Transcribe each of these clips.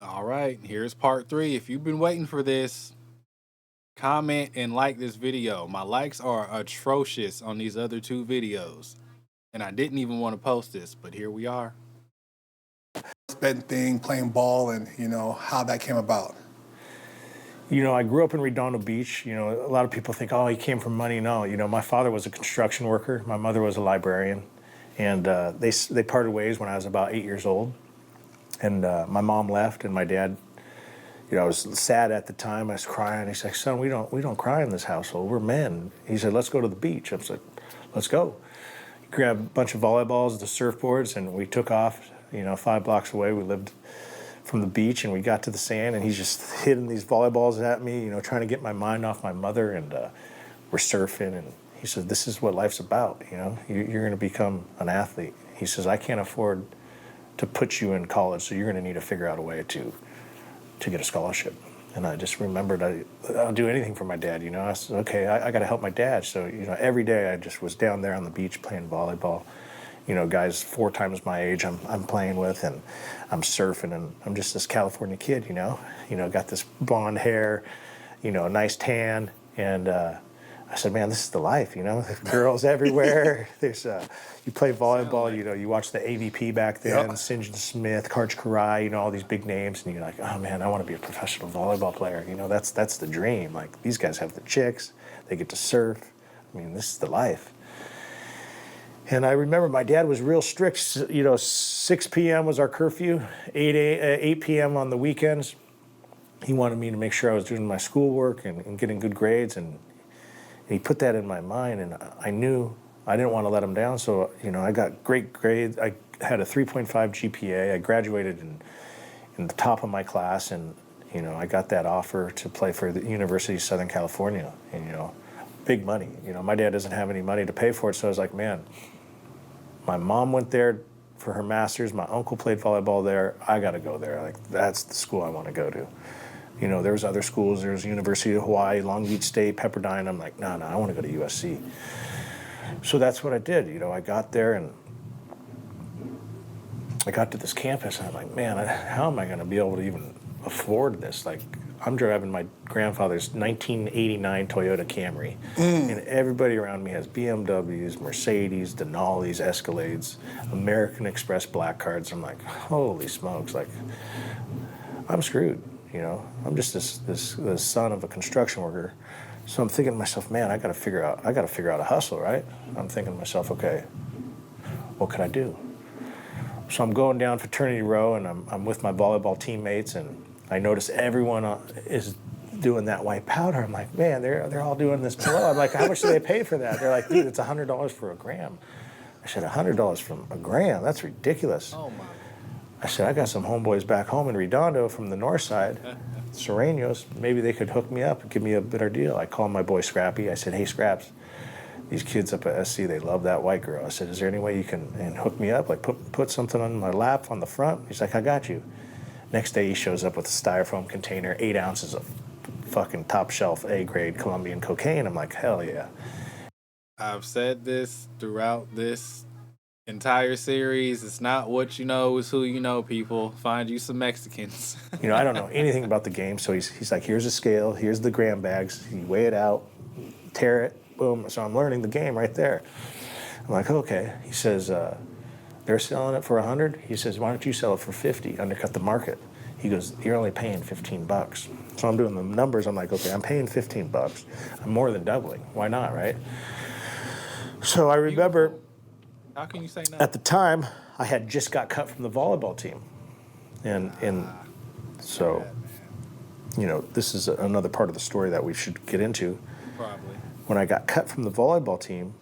All right, here's part 3. If you've been waiting for this, comment and like this video. My likes are atrocious on these other 2 videos, and I didn't even want to post this, but here we are. Betting thing, playing ball, and how that came about. I grew up in Redondo Beach. A lot of people think, oh, he came from money. No, my father was a construction worker. My mother was a librarian. And they parted ways when I was about 8 years old. And my mom left, and my dad, I was sad at the time. I was crying. He's like, son, we don't cry in this household. We're men. He said, let's go to the beach. I was like, let's go. He grabbed a bunch of volleyballs, the surfboards, and we took off, 5 blocks away. We lived from the beach, and we got to the sand, and he's just hitting these volleyballs at me, trying to get my mind off my mother, and we're surfing, and he said, this is what life's about, you're going to become an athlete. He says, I can't afford to put you in college, so you're going to need to figure out a way to get a scholarship. And I just remembered I'll do anything for my dad, I said, okay, I got to help my dad. So, every day I just was down there on the beach playing volleyball. Guys 4 times my age I'm playing with, and I'm surfing, and I'm just this California kid, got this blonde hair, nice tan, and I said, man, this is the life, girls everywhere. There's you play volleyball, you watch the AVP back then, yep. St. John Smith, Karch Karai, all these big names, and you're like, oh man, I want to be a professional volleyball player. That's the dream. Like, these guys have the chicks, they get to surf. I mean, this is the life. And I remember my dad was real strict. 6 p.m. was our curfew, 8 p.m. on the weekends. He wanted me to make sure I was doing my schoolwork and getting good grades, and he put that in my mind, and I knew I didn't want to let him down. So, I got great grades. I had a 3.5 GPA. I graduated in the top of my class, and, I got that offer to play for the University of Southern California, and, big money. My dad doesn't have any money to pay for it, so I was like, man, my mom went there for her master's. My uncle played volleyball there. I got to go there. Like, that's the school I want to go to. There was other schools. There was University of Hawaii, Long Beach State, Pepperdine. I'm like, no, I want to go to USC. So that's what I did. I got there, and I got to this campus, and I'm like, man, how am I going to be able to even afford this? Like, I'm driving my grandfather's 1989 Toyota Camry, and everybody around me has BMWs, Mercedes, Denali's, Escalades, American Express black cards. I'm like, holy smokes, like, I'm screwed, I'm just this son of a construction worker. So I'm thinking to myself, man, I got to figure out a hustle, right? I'm thinking to myself, okay, what can I do? So I'm going down fraternity row, and I'm with my volleyball teammates, and I notice everyone is doing that white powder. I'm like, man, they're all doing this below. I'm like, how much do they pay for that? They're like, dude, it's $100 for a gram. I said, $100 for a gram? That's ridiculous. Oh my. I said, I got some homeboys back home in Redondo from the north side, Serranos. Maybe they could hook me up and give me a better deal. I called my boy Scrappy. I said, hey, Scraps, these kids up at SC, they love that white girl. I said, is there any way you can hook me up? Like, put something on my lap on the front? He's like, I got you. Next day, he shows up with a styrofoam container, 8 ounces of fucking top shelf A-grade Colombian cocaine. I'm like, hell yeah. I've said this throughout this entire series. It's not what you know, it's who you know, people. Find you some Mexicans. I don't know anything about the game, so he's like, here's a scale, here's the gram bags. You weigh it out, tear it, boom. So I'm learning the game right there. I'm like, okay. He says, they're selling it for 100. He says, why don't you sell it for 50, undercut the market? He goes, you're only paying $15. So I'm doing the numbers. I'm like, okay, I'm paying $15. I'm more than doubling. Why not, right? So I remember, how can you say no? At the time, I had just got cut from the volleyball team. And so, this is another part of the story that we should get into. Probably. When I got cut from the volleyball team,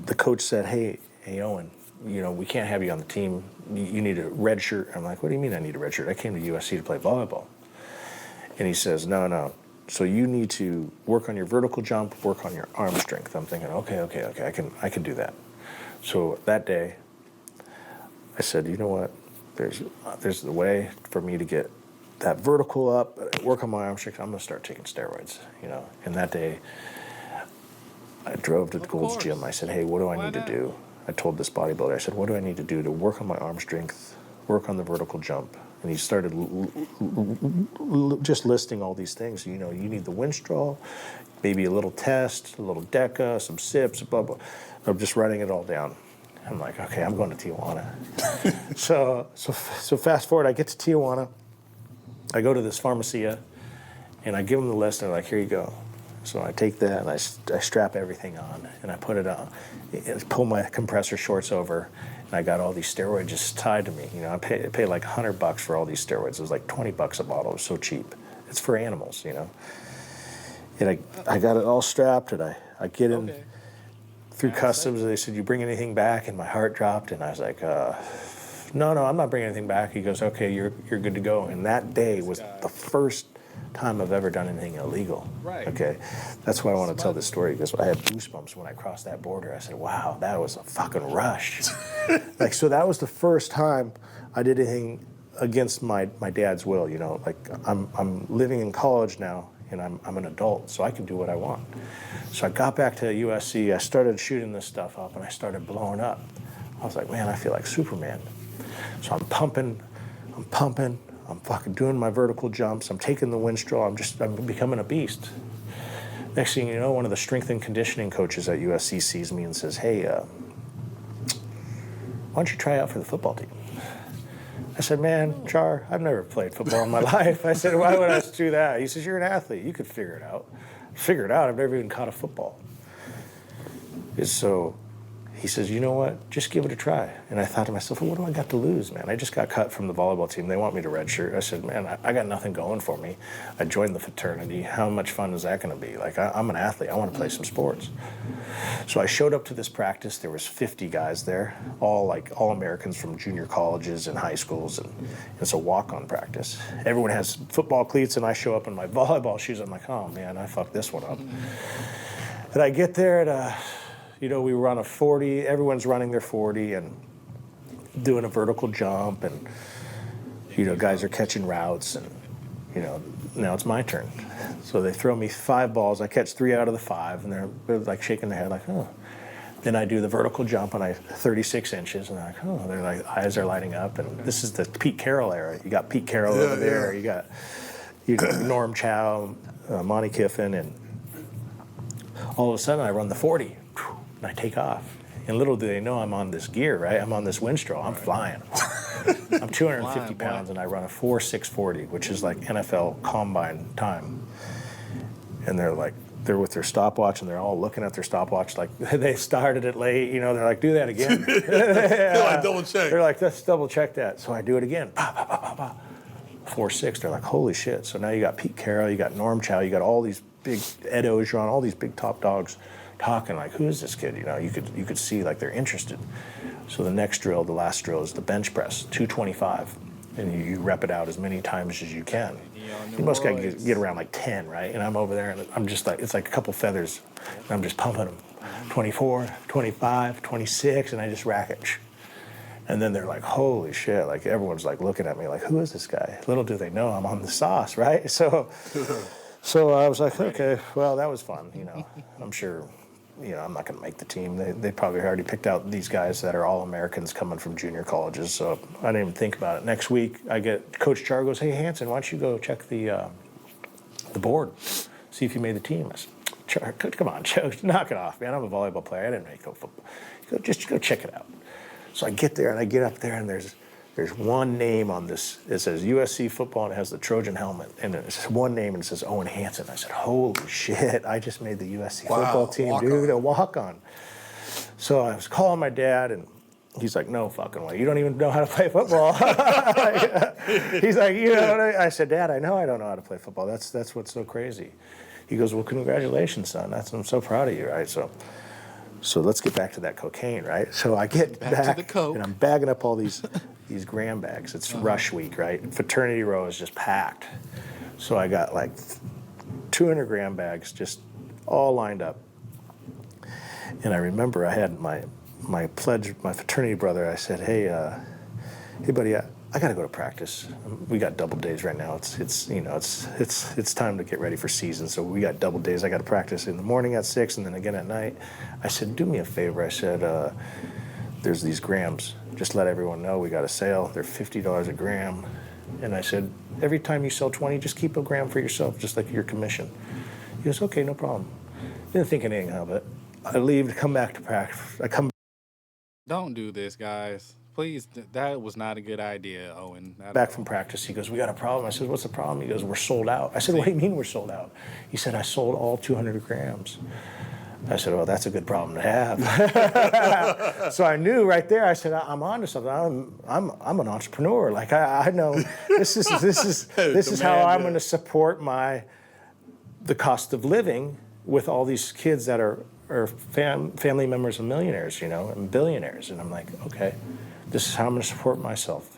the coach said, hey, Owen, we can't have you on the team. You need a red shirt. I'm like, what do you mean I need a red shirt? I came to USC to play volleyball. And he says, no. So you need to work on your vertical jump, work on your arm strength. I'm thinking, okay, I can do that. So that day, I said, you know what? There's the way for me to get that vertical up, work on my arm strength. I'm going to start taking steroids, And that day, I drove to the Gold's Gym. I said, hey, what do I need to do? I told this bodybuilder, I said, what do I need to do to work on my arm strength, work on the vertical jump. And he started just listing all these things. You know, you need the winstraw, maybe a little test, a little deca, some sips, blah, blah. I'm just writing it all down. I'm like, okay, I'm going to Tijuana. so fast forward, I get to Tijuana. I go to this pharmacia, and I give them the list, and they're like, here you go. So I take that, and I strap everything on, and I put it on. I pull my compressor shorts over, and I got all these steroids just tied to me. You know, I paid like $100 for all these steroids. It was like $20 a bottle. It was so cheap. It's for animals, you know. And I got it all strapped, and I get in through customs, and they said, you bring anything back? And my heart dropped, and I was like, no, I'm not bringing anything back. He goes, okay, you're good to go. And that day was the first time I've ever done anything illegal. Right. Okay. That's why I want to tell this story, because I had goosebumps when I crossed that border. I said, wow, that was a fucking rush. Like, so that was the first time I did anything against my dad's will, you know. Like, I'm living in college now, and I'm an adult, so I can do what I want. So I got back to USC, I started shooting this stuff up, and I started blowing up. I was like, man, I feel like Superman. So I'm pumping, I'm fucking doing my vertical jumps, I'm taking the winstraw, I'm becoming a beast. Next thing you know, one of the strength and conditioning coaches at USC sees me and says, hey, why don't you try out for the football team? I said, man, Char, I've never played football in my life. I said, why would I do that? He says, you're an athlete, you could figure it out. Figure it out, I've never even caught a football. So he says, you know what, just give it a try. And I thought to myself, well, what do I got to lose, man? I just got cut from the volleyball team. They want me to redshirt. I said, man, I got nothing going for me. I joined the fraternity. How much fun is that going to be? Like, I'm an athlete. I want to play some sports. So I showed up to this practice. There was 50 guys there, all Americans from junior colleges and high schools. And it's a walk-on practice. Everyone has football cleats, and I show up in my volleyball shoes. I'm like, oh, man, I fucked this one up. And I get there at you know, we run a 40, everyone's running their 40 and doing a vertical jump, and, you know, guys are catching routes, and, you know, now it's my turn. So they throw me 5 balls, I catch 3 out of the 5, and they're like shaking their head like, oh. Then I do the vertical jump, and 36 inches, and they're like, oh, their like, eyes are lighting up, and this is the Pete Carroll era. You got Pete Carroll over there, you got Norm Chow, Monty Kiffin, and all of a sudden I run the 40. And I take off. And little do they know I'm on this gear, right? I'm on this winstraw. I'm flying. I'm 250 pounds, and I run a 4.640, which is like NFL combine time. And they're with their stopwatch, and they're all looking at their stopwatch like they started it late. You know, they're like, do that again. They're like, double check. They're like, let's double check that. So I do it again. 4.6. They're like, holy shit. So now you got Pete Carroll, you got Norm Chow, you got all these big Ed Ogeron, all these big top dogs talking like, who is this kid? You know, you could see like they're interested. So the next drill, the last drill, is the bench press, 225, and you rep it out as many times as you can. You most guys get around like 10, right? And I'm over there, and I'm just like, it's like a couple feathers, and I'm just pumping them, 24, 25, 26, and I just rack it. And then they're like, holy shit, like everyone's like looking at me like, who is this guy? Little do they know I'm on the sauce, right? So I was like, okay, well, that was fun, you know. I'm sure, you know, I'm not going to make the team. They probably already picked out these guys that are all Americans coming from junior colleges, so I didn't even think about it. Next week, I get Coach Char goes, hey, Hanson, why don't you go check the board, see if you made the team. I said, Char, come on, knock it off, man. I'm a volleyball player. I didn't make football. Just go check it out. So I get there, and I get up there, and there's one name on this. It says USC football, and it has the Trojan helmet. And it's just one name, and it says Owen Hanson. I said, holy shit, I just made the USC football team, dude, a walk-on. So I was calling my dad, and he's like, no fucking way. You don't even know how to play football. He's like, you know what I said, Dad, I know I don't know how to play football. That's what's so crazy. He goes, well, congratulations, son. I'm so proud of you, right? So let's get back to that cocaine, right? So I get back to the coke. And I'm bagging up all these gram bags. It's rush week, right? Fraternity row is just packed. So I got like 200 gram bags just all lined up. And I remember I had my pledge, my fraternity brother, I said, hey buddy, I got to go to practice. We got double days right now. It's time to get ready for season. So we got double days. I got to practice in the morning at 6 and then again at night. I said, do me a favor. I said, there's these grams just let everyone know we got a sale. They're $50 a gram. And I said, every time you sell 20, just keep a gram for yourself, just like your commission. He goes, okay, no problem. Didn't think anything of it. I leave to come back to practice. I come Don't do this, guys. Please, that was not a good idea, Owen. back from practice. He goes, we got a problem. I said, what's the problem? He goes, we're sold out. I said, what do you mean we're sold out? He said, I sold all 200 grams. I said, well, that's a good problem to have. So I knew right there. I said, I'm onto something. I'm an entrepreneur. Like I know this is how I'm going to support the cost of living with all these kids that are family members of millionaires, and billionaires. And I'm like, okay, this is how I'm going to support myself.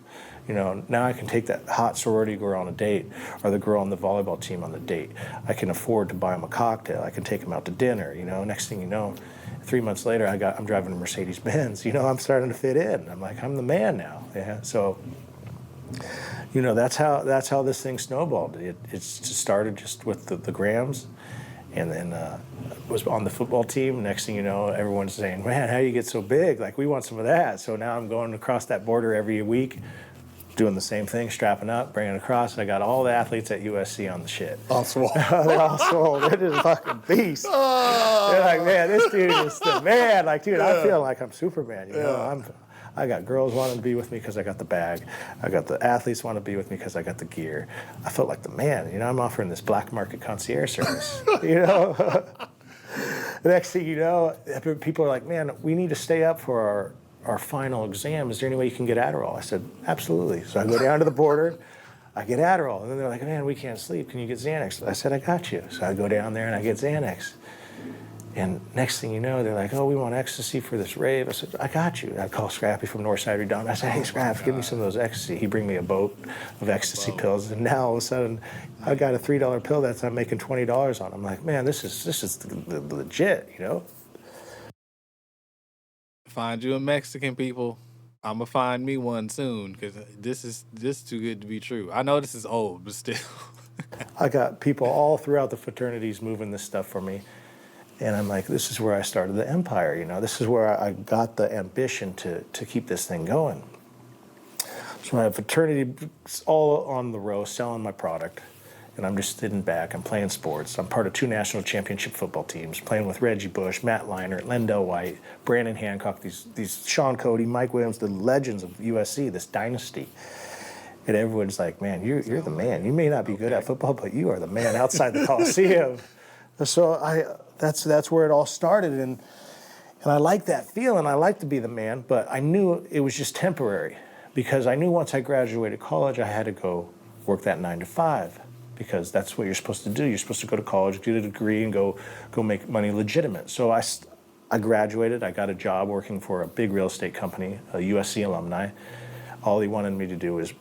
Now I can take that hot sorority girl on a date, or the girl on the volleyball team on the date. I can afford to buy them a cocktail. I can take them out to dinner. Next thing you know, 3 months later, I'm driving a Mercedes Benz. I'm starting to fit in. I'm like, I'm the man now. Yeah. So, that's how this thing snowballed. It started just with the grams, and then was on the football team. Next thing you know, everyone's saying, man, how do you get so big? Like, we want some of that. So now I'm going across that border every week, doing the same thing, strapping up, bringing it across. I got all the athletes at USC on the shit. All swole. They're all swole. They're just fucking beasts. They're like, man, this dude is the man. Like, dude, I feel like I'm Superman. I got girls wanting to be with me because I got the bag. I got the athletes want to be with me because I got the gear. I felt like the man. I'm offering this black market concierge service. The next thing you know, people are like, man, we need to stay up for our final exam. Is there any way you can get Adderall? I said, absolutely. So I go down to the border, I get Adderall. And then they're like, man, we can't sleep. Can you get Xanax? I said, I got you. So I go down there and I get Xanax. And next thing you know, they're like, oh, we want ecstasy for this rave. I said, I got you. I call Scrappy from Northside Redound. I said, hey, Scraps, give me some of those ecstasy. He bring me a boat of ecstasy pills. And now all of a sudden, I got a $3 pill that I'm making $20 on. I'm like, man, this is legit, Find you a Mexican, people. I'm gonna find me one soon, because this is too good to be true. I know this is old, but still. I got people all throughout the fraternities moving this stuff for me. And I'm like, this is where I started the empire, This is where I got the ambition to keep this thing going. So I have fraternity all on the row selling my product. And I'm just sitting back. I'm playing sports. I'm part of 2 national championship football teams, playing with Reggie Bush, Matt Leinart, Lendell White, Brandon Hancock, these Sean Cody, Mike Williams, the legends of USC, this dynasty. And everyone's like, man, you're the man. You may not be good at football, but you are the man outside the Coliseum. So that's where it all started. And I like that feeling. I like to be the man, but I knew it was just temporary, because I knew once I graduated college, I had to go work that 9 to 5. Because that's what you're supposed to do. You're supposed to go to college, get a degree, and go make money legitimate. So I graduated. I got a job working for a big real estate company, a USC alumni. All he wanted me to do was,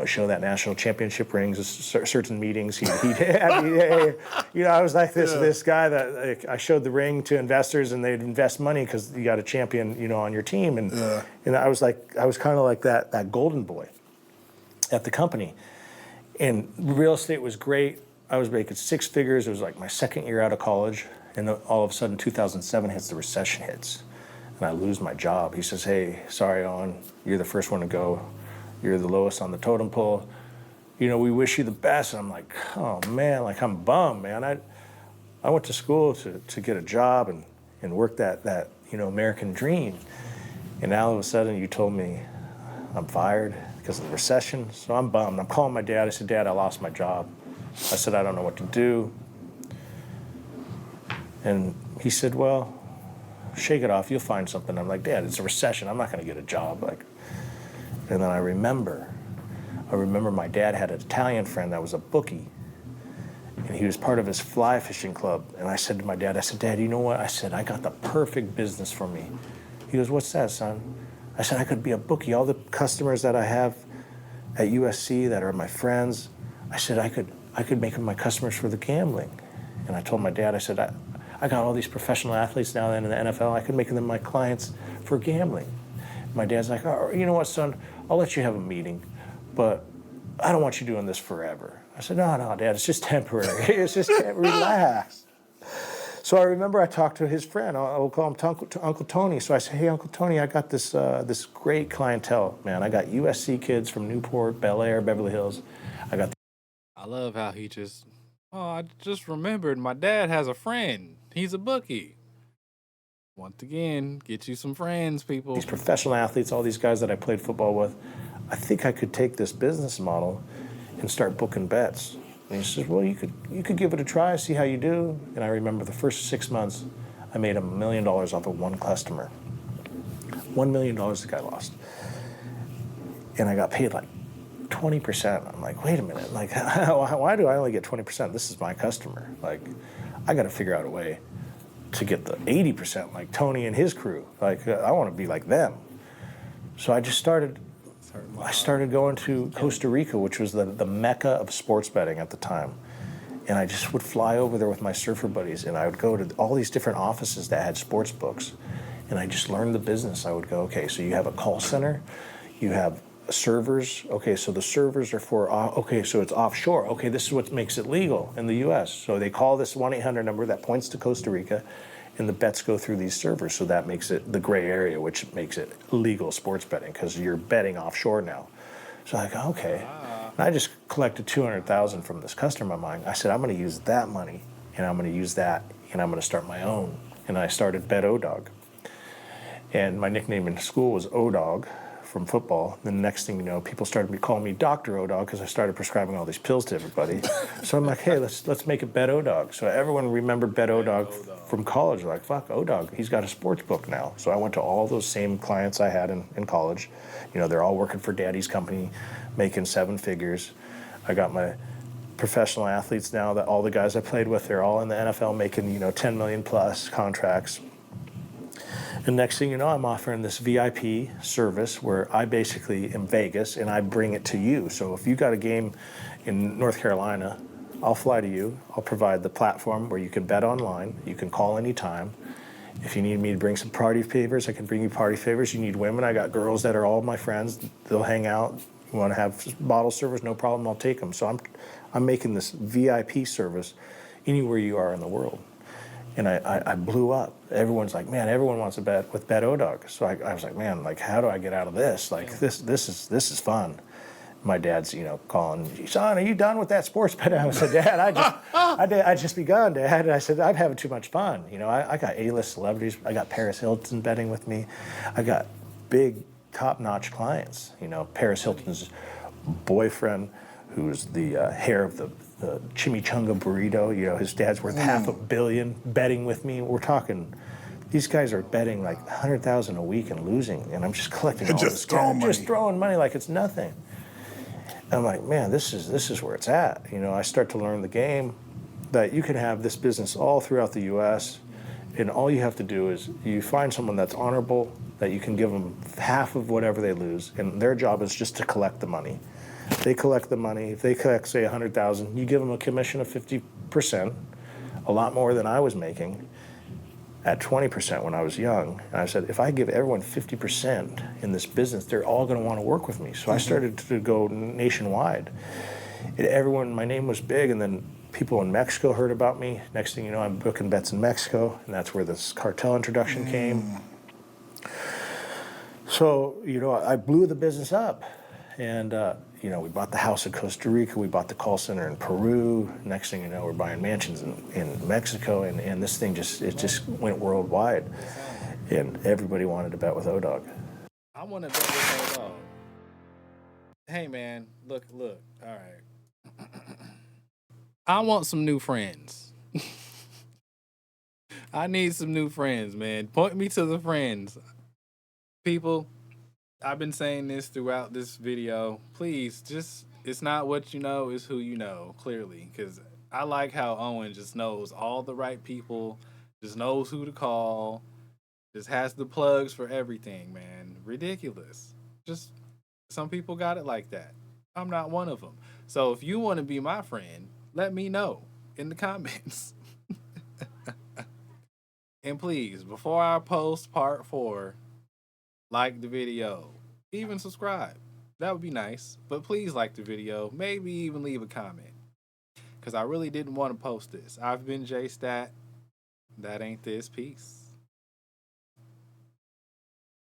show that national championship rings, certain meetings. He had me, I was like this guy that I showed the ring to investors, and they'd invest money because you got a champion, on your team. And I was kind of like that golden boy at the company. And real estate was great. I was making 6 figures. It was like my second year out of college. And then all of a sudden, 2007 hits, the recession hits. And I lose my job. He says, hey, sorry, Owen, you're the first one to go. You're the lowest on the totem pole. We wish you the best. And I'm like, oh, man, like I'm bummed, man. I went to school to get a job and work that American dream. And now all of a sudden you told me I'm fired because of the recession. So I'm bummed. I'm calling my dad. I said, Dad, I lost my job. I said, I don't know what to do. And he said, well, shake it off. You'll find something. I'm like, Dad, it's a recession. I'm not going to get a job. And then I remember my dad had an Italian friend that was a bookie. And he was part of his fly fishing club. And I said to my dad, Dad, you know what? I said, I got the perfect business for me. He goes, what's that, son? I said, I could be a bookie. All the customers that I have at USC that are my friends, I said, I could make them my customers for the gambling. And I told my dad, I said, I got all these professional athletes now in the NFL. I could make them my clients for gambling. My dad's like, oh, you know what, son? I'll let you have a meeting, but I don't want you doing this forever. I said, no, Dad, it's just temporary. It's just relax. So I remember I talked to his friend. I'll call him to Uncle Tony. So I said, "Hey, Uncle Tony, I got this great clientele, man. I got USC kids from Newport, Bel Air, Beverly Hills. I got I love how he just, oh, I just remembered my dad has a friend. He's a bookie. Once again, get you some friends, people. these professional athletes, all these guys that I played football with. I think I could take this business model and start booking bets." And he says, "Well, you could give it a try, see how you do." And I remember the first 6 months, I made $1 million off of one customer. $1 million the guy lost. And I got paid like 20%. I'm like, wait a minute, like, why do I only get 20%? This is my customer. Like, I got to figure out a way to get the 80% like Tony and his crew. Like, I want to be like them. So I started going to Costa Rica, which was the mecca of sports betting at the time. And I just would fly over there with my surfer buddies, and I would go to all these different offices that had sports books. And I just learned the business. I would go, okay, so you have a call center, you have servers. Okay, so the servers are for, okay, so it's offshore. Okay, this is what makes it legal in the US. So they call this 1-800 number that points to Costa Rica, and the bets go through these servers. So that makes it the gray area, which makes it legal sports betting because you're betting offshore now. So I go, okay. And I just collected $200,000 from this customer of mine. I said, I'm going to use that money, and I'm going to use that, and I'm going to start my own. And I started Bet O-Dog. And my nickname in school was O-Dog from football. The next thing you know, people started calling me Dr. O-Dog because I started prescribing all these pills to everybody. So I'm like, hey, let's make it Bet O-Dog. So everyone remembered Bet O-Dog from college. They're like, fuck, O-Dog, he's got a sports book now. So I went to all those same clients I had in college. You know, they're all working for daddy's company, making 7 figures. I got my professional athletes now, that all the guys I played with, they're all in the NFL making, 10 million plus contracts. And next thing you know, I'm offering this VIP service where I basically am Vegas and I bring it to you. So if you got a game in North Carolina, I'll fly to you. I'll provide the platform where you can bet online. You can call anytime. If you need me to bring some party favors, I can bring you party favors. You need women, I got girls that are all my friends. They'll hang out. You want to have bottle service, no problem, I'll take them. So I'm making this VIP service anywhere you are in the world. And I blew up. Everyone's like, man, everyone wants to bet with Bet O-Dog. So I was like, man, like, how do I get out of this? Like, this is fun. My dad's, calling, son, are you done with that sports bet? I said, Dad, I just begun, Dad. And I said, I'm having too much fun. I got A-list celebrities. I got Paris Hilton betting with me. I got big, top-notch clients. Paris Hilton's boyfriend, who's the heir of the chimichanga burrito. His dad's worth $500 million betting with me. We're talking, these guys are betting like $100,000 a week and losing, and I'm just collecting all this cash, just throwing money like it's nothing. And I'm like, man, this is where it's at. I start to learn the game that you can have this business all throughout the U.S., and all you have to do is you find someone that's honorable, that you can give them half of whatever they lose, and their job is just to collect the money. They collect the money. If they collect, say, $100,000, you give them a commission of 50%, a lot more than I was making at 20% when I was young. And I said, if I give everyone 50% in this business, they're all going to want to work with me. So I started to go nationwide. And my name was big, and then people in Mexico heard about me. Next thing you know, I'm booking bets in Mexico, and that's where this cartel introduction came. So, I blew the business up. And, we bought the house in Costa Rica, we bought the call center in Peru. Next thing you know, we're buying mansions in Mexico, and this thing just went worldwide. And everybody wanted to bet with O-Dog. I want to bet with O-Dog. Hey, man, look, all right. I want some new friends. I need some new friends, man. Point me to the friends. People, I've been saying this throughout this video. Please, it's not what you know, it's who you know, clearly. Because I like how Owen just knows all the right people, just knows who to call, just has the plugs for everything, man. Ridiculous. Just some people got it like that. I'm not one of them. So if you want to be my friend, let me know in the comments. And please, before I post part 4, like the video. Even subscribe. That would be nice. But please like the video. Maybe even leave a comment. Because I really didn't want to post this. I've been J Stat. That ain't this. Peace.